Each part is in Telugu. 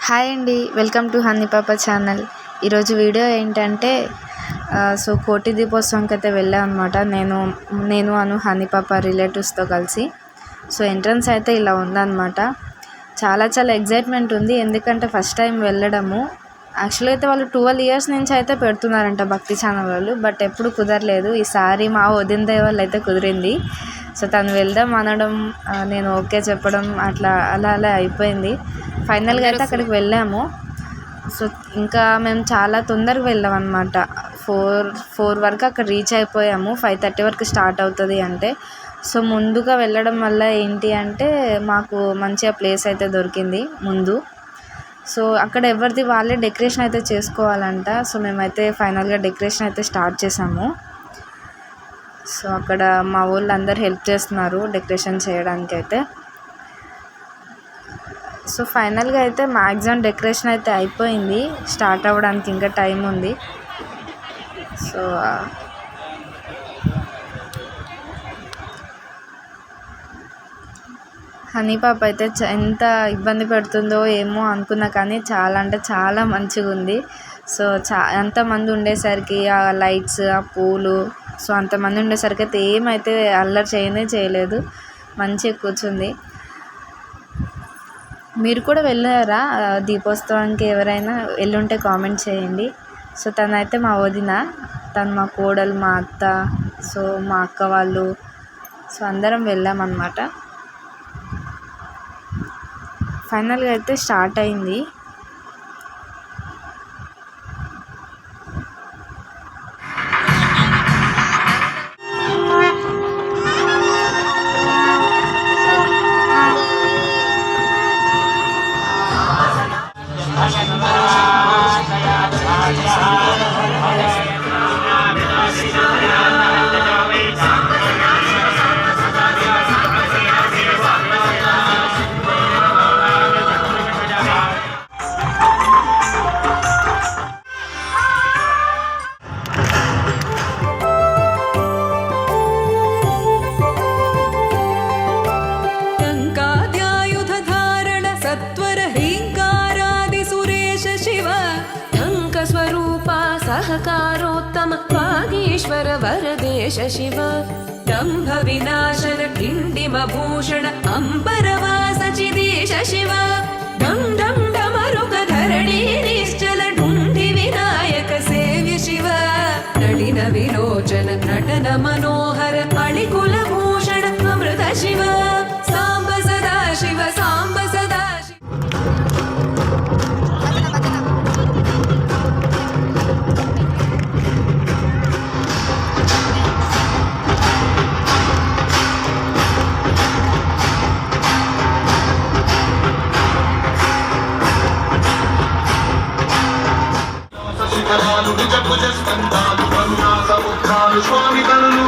హాయ్ అండి, వెల్కమ్ టు హనీ పాప ఛానల్. ఈరోజు వీడియో ఏంటంటే కోటి దీపోత్సవంకి అయితే వెళ్ళాం అనమాట. నేను హనీ పాప రిలేటివ్స్తో కలిసి. ఎంట్రన్స్ అయితే ఇలా ఉందన్నమాట. చాలా ఎగ్జైట్మెంట్ ఉంది, ఎందుకంటే ఫస్ట్ టైం వెళ్ళడము. యాక్చువల్గా అయితే వాళ్ళు 12 years నుంచి అయితే పెడుతున్నారంట భక్తి ఛానల్ వాళ్ళు, బట్ ఎప్పుడు కుదరలేదు. ఈసారి మా వదిన దయ వల్ల అయితే కుదిరింది. తను వెళ్దాం అనడం, నేను ఓకే చెప్పడం, అలా అయిపోయింది. ఫైనల్గా అయితే అక్కడికి వెళ్ళాము. ఇంకా మేము చాలా తొందరగా వెళ్ళాం అనమాట. 4 వరకు అక్కడ రీచ్ అయిపోయాము. 5:30 వరకు స్టార్ట్ అవుతుంది అంటే. ముందుగా వెళ్ళడం వల్ల ఏంటి అంటే మాకు మంచిగా ప్లేస్ అయితే దొరికింది ముందు. అక్కడ ఎవరిది వాళ్ళే డెకరేషన్ అయితే చేసుకోవాలంట. మేమైతే ఫైనల్గా డెకరేషన్ అయితే స్టార్ట్ చేసాము. అక్కడ మా వాళ్ళు అందరు హెల్ప్ చేస్తున్నారు డెకరేషన్ చేయడానికి అయితే. ఫైనల్గా అయితే మ్యాక్సిమం డెకరేషన్ అయితే అయిపోయింది. స్టార్ట్ అవ్వడానికి ఇంకా టైం ఉంది. హనీ పాప అయితే ఎంత ఇబ్బంది పెడుతుందో ఏమో అనుకున్నా, కానీ చాలా అంటే చాలా మంచిగా ఉంది. అంతమంది ఉండేసరికి ఆ లైట్స్, ఆ పూలు, అంతమంది ఉండేసరికి అయితే ఏమైతే అల్లరి చేయలేదు, మంచిగా కూర్చుంది. మీరు కూడా వెళ్ళారా దీపోత్సవానికి? ఎవరైనా వెళ్ళుంటే కామెంట్ చేయండి. తనైతే మా వదిన, తను మా కోడలు, మా అత్త, మా అక్క వాళ్ళు, అందరం వెళ్ళామన్నమాట. ఫైనల్గా అయితే స్టార్ట్ అయింది. सहकारोत्तम वागीश्वर वरदेश शिव दम्भ विनाशन किण्डिमभूषण अम्बरवास चिदेश शिव डं डं डमरुक धरणी निश्चल ढुण्डि विनायक सेव्य शिव नलिन विलोचन नटन मनोहर अणिकुल भूषण अमृत शिव साम्ब सदा शिव साम्ब सदा స్వామి కనులు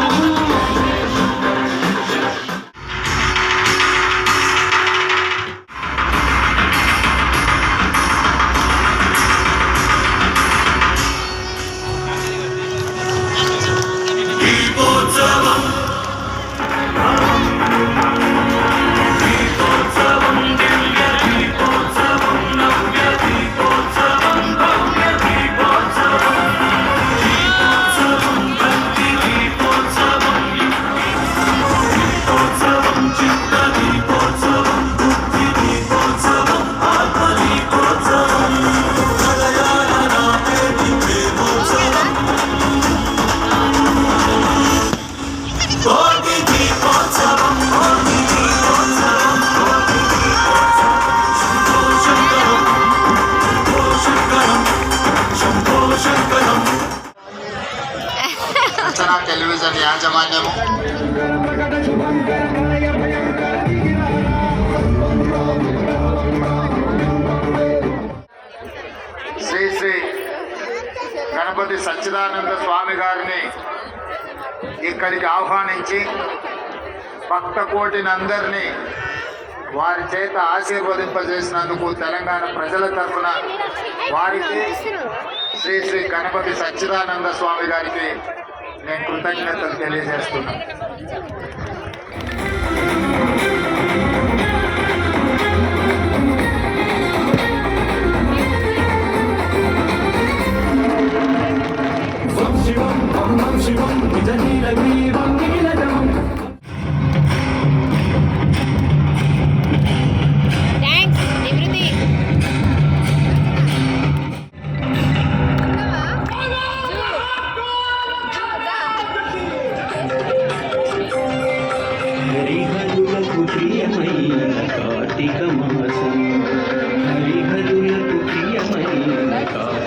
టెలివిజన్ యాజమాన్యము శ్రీ గణపతి సచ్చిదానంద స్వామి గారిని ఇక్కడికి ఆహ్వానించి భక్త కోటిని అందరినీ వారి చేత ఆశీర్వదింపజేసినందుకు తెలంగాణ ప్రజల తరఫున వారికి శ్రీ గణపతి సచ్చిదానంద స్వామి గారికి నేను కృతజ్ఞతలు తెలియజేస్తున్నాను.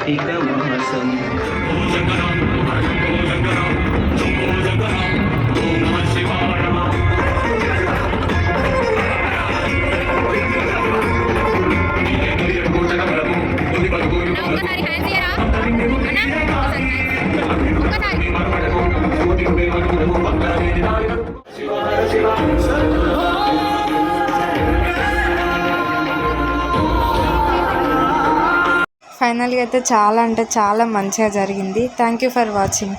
కార్తీక మాసం. ఒక్కసారి హ్యాండ్స్ ఇయ్యరా అన్నా ఒక్కసారి ఫైనల్గా అయితే చాలా అంటే చాలా మంచిగా జరిగింది. Thank you for watching.